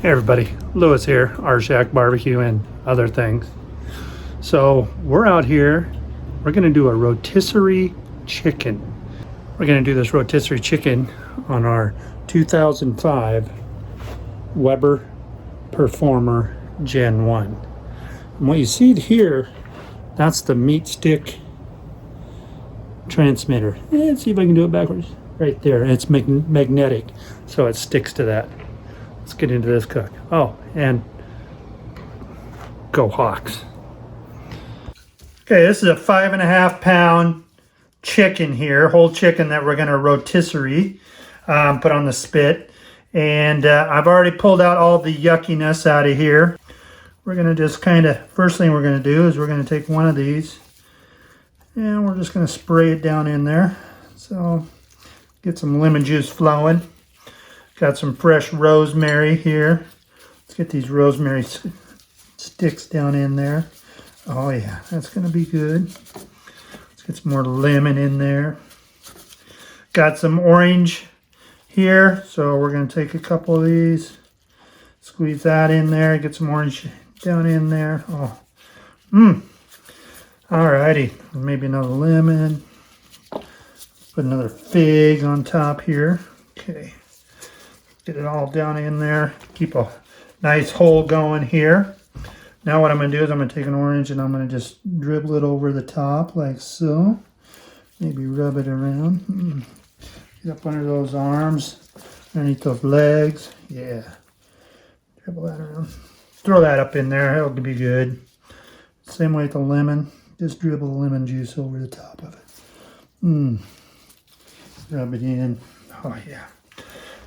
Hey everybody, Lewis here, Rshackbbq and other things. So we're out here, we're gonna do a rotisserie chicken. We're gonna do this rotisserie chicken on our 2005 Weber Performer Gen 1. And what you see here, that's the Meatstick transmitter. Let's see if I can do it backwards. Right there, it's magnetic, so it sticks to that. Let's get into this cook. Oh, and go Hawks. Okay, this is a 5.5 pound chicken here, whole chicken that we're gonna rotisserie, put on the spit. And I've already pulled out all the yuckiness out of here. We're gonna just first thing we're gonna do is we're gonna take one of these and we're just gonna spray it down in there. So get some lemon juice flowing. Got some fresh rosemary here. Let's get these rosemary sticks down in there. Oh yeah, that's gonna be good. Let's get some more lemon in there. Got some orange here, so we're gonna take a couple of these, squeeze that in there, get some orange down in there. Oh, alrighty, maybe another lemon. Put another fig on top here. Okay. Get it all down in there. Keep a nice hole going here. Now what I'm going to do is I'm going to take an orange and I'm going to just dribble it over the top like so. Maybe rub it around. Get up under those arms, underneath those legs. Yeah. Dribble that around. Throw that up in there. That'll be good. Same way with the lemon. Just dribble the lemon juice over the top of it. Rub it in. Oh yeah.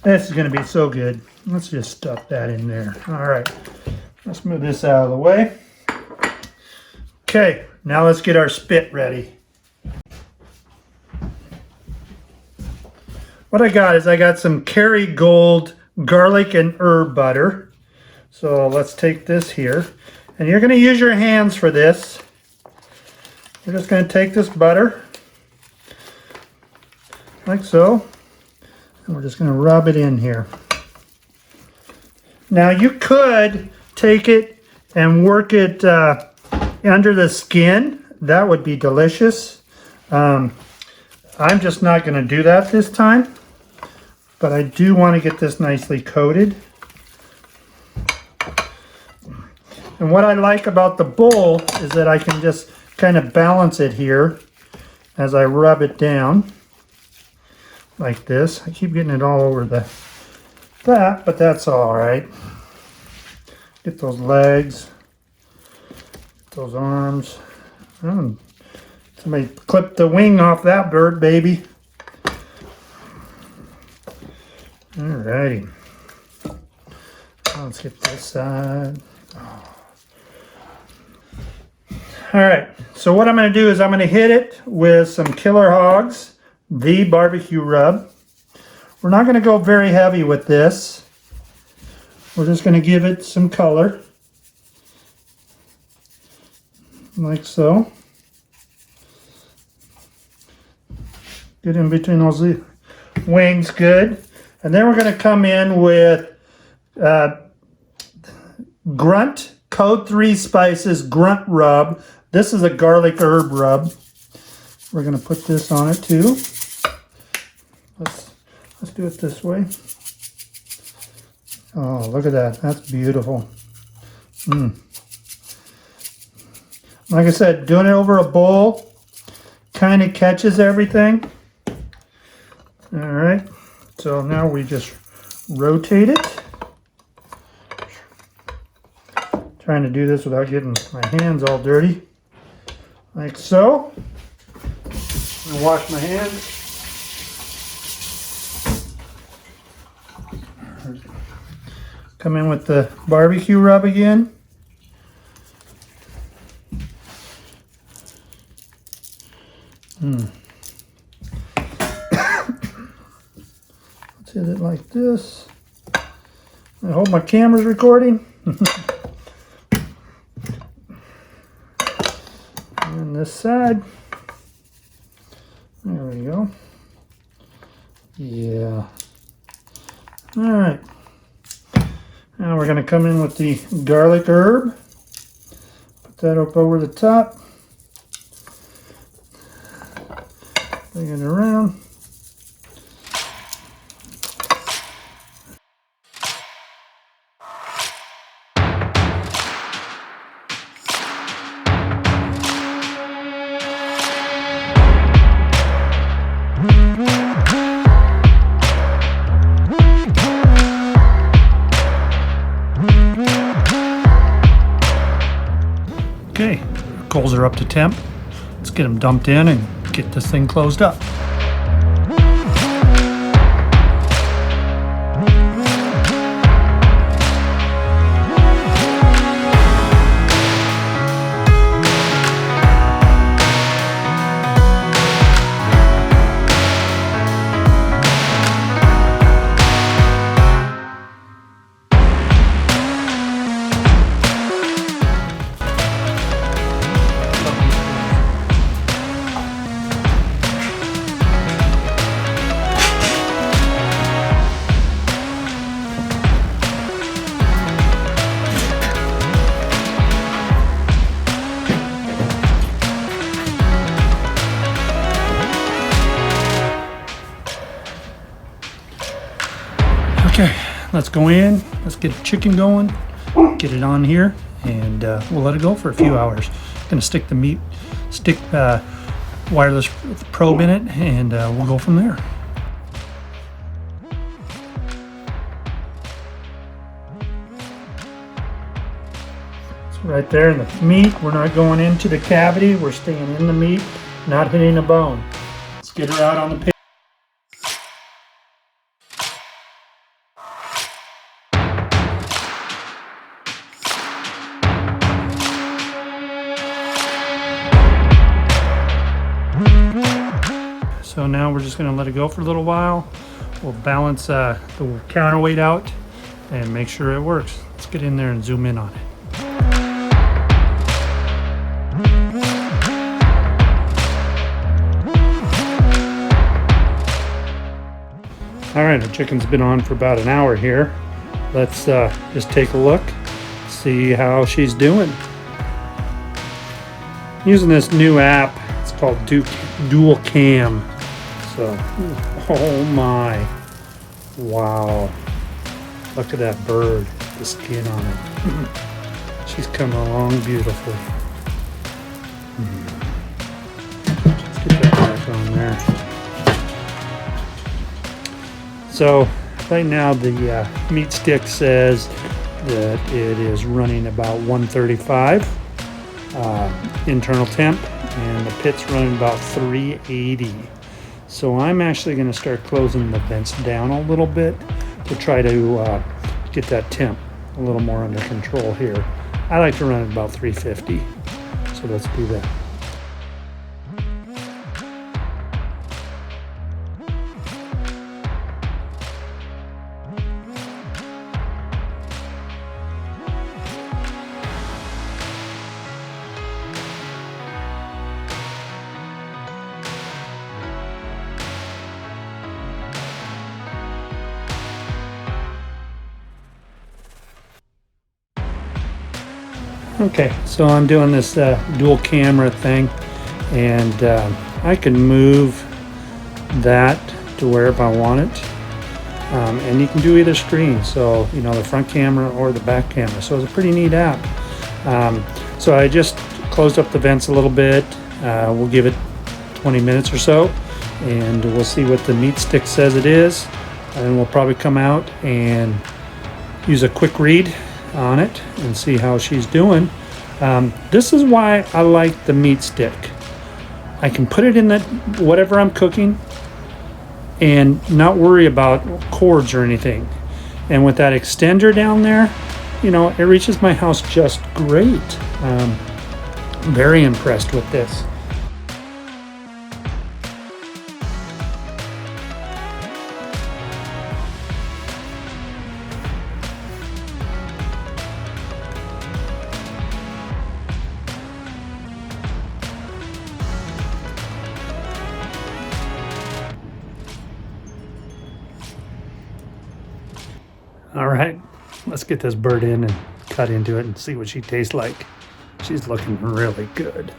This is going to be so good. Let's just stuff that in there. All right, let's move this out of the way. Okay, now let's get our spit ready. What I got is I got some Kerrygold garlic and herb butter. So let's take this here. And you're going to use your hands for this. We're just going to take this butter, like so. And we're just going to rub it in here. Now you could take it and work it under the skin. That would be delicious. I'm just not going to do that this time. But I do want to get this nicely coated. And what I like about the bowl is that I can just kind of balance it here as I rub it down. Like this. I keep getting it all over that, but that's all right. Get those legs, get those arms. Somebody clipped the wing off that bird, baby. Alrighty. Let's get this side. All right. So what I'm going to do is I'm going to hit it with some Killer Hogs, the barbecue rub. We're not going to go very heavy with this. We're just going to give it some color. Like so. Get in between those wings, good. And then we're going to come in with Grunt Code 3 Spices Grunt Rub. This is a garlic herb rub. We're going to put this on it too. Let's do it this way. Oh, look at that. That's beautiful. Like I said, doing it over a bowl kind of catches everything. All right. So now we just rotate it. Trying to do this without getting my hands all dirty. Like so. I'm going to wash my hands. Come in with the barbecue rub again. Let's hit it like this. I hope my camera's recording. And this side. There we go. Yeah. All right. Now we're going to come in with the garlic herb. Put that up over the top. Bring it around. Okay, coals are up to temp. Let's get them dumped in and get this thing closed up. Okay, let's go in, let's get the chicken going, get it on here, and we'll let it go for a few hours. Gonna stick the Meatstick wireless probe in it, and we'll go from there. So right there in the meat, we're not going into the cavity, we're staying in the meat, not hitting the bone. Let's get her out on the pig. So now we're just going to let it go for a little while. We'll balance the counterweight out and make sure it works. Let's get in there and zoom in on it. All right, our chicken's been on for about an hour here. Let's just take a look, see how she's doing. Using this new app, it's called Dual Cam. So, oh my, wow, look at that bird, the skin on it. She's coming along beautifully. Let's get that back on there. So, right now the Meatstick says that it is running about 135 internal temp, and the pit's running about 380. So I'm actually going to start closing the vents down a little bit to try to get that temp a little more under control here. I like to run at about 350, so let's do that. Okay, so I'm doing this dual camera thing, and I can move that to wherever I want it, and you can do either screen, so you know, the front camera or the back camera. So it's a pretty neat app. So I just closed up the vents a little bit. We'll give it 20 minutes or so, and we'll see what the Meatstick says it is, and we'll probably come out and use a quick read on it and see how she's doing. This is why I like the Meatstick. I can put it in that whatever I'm cooking and not worry about cords or anything. And with that extender down there, you know, it reaches my house just great. I'm very impressed with this. All right, Let's get this bird in and cut into it and see what she tastes like. She's looking really good.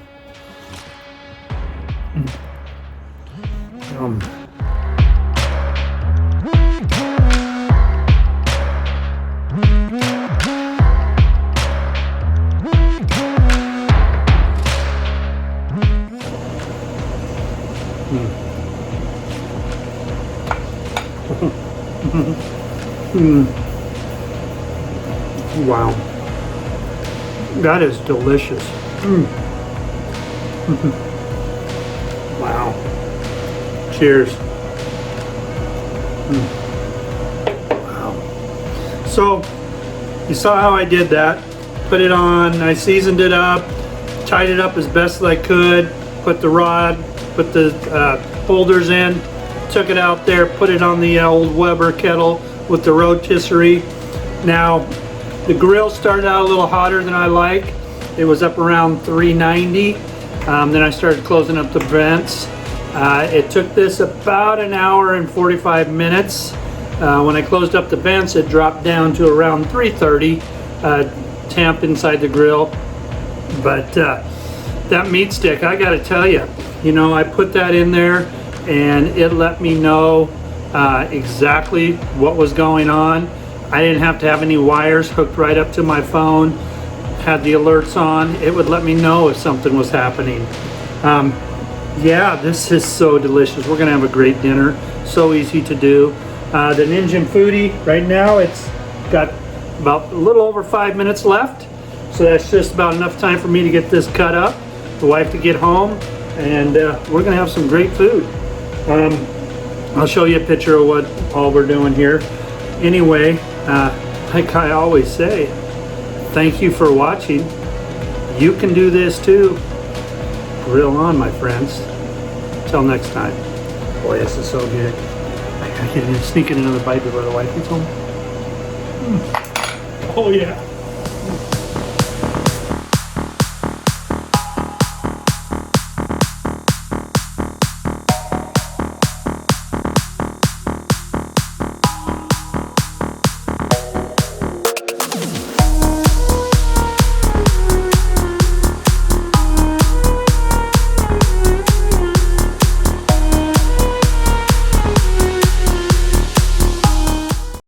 Wow, that is delicious. Wow. Cheers. Wow. So you saw how I did that. Put it on, I seasoned it up, tied it up as best as I could, put the rod, put the holders in, took it out there, put it on the old Weber kettle with the rotisserie. Now, the grill started out a little hotter than I like. It was up around 390. Then I started closing up the vents. It took this about an hour and 45 minutes. When I closed up the vents, it dropped down to around 330 temp inside the grill. But that meat stick, I gotta tell you, you know, I put that in there and it let me know exactly what was going on. I didn't have to have any wires hooked right up to my phone. Had the alerts on. It would let me know if something was happening. Yeah, this is so delicious. We're gonna have a great dinner. So easy to do. The Ninja Foodie, right now it's got about a little over 5 minutes left. So that's just about enough time for me to get this cut up, the wife to get home, and we're gonna have some great food. I'll show you a picture of what all we're doing here. Anyway, like I always say, thank you for watching. You can do this too. Grill on, my friends. Till next time. Boy, this is so good. I can sneak in another bite before the wife gets home. Oh yeah.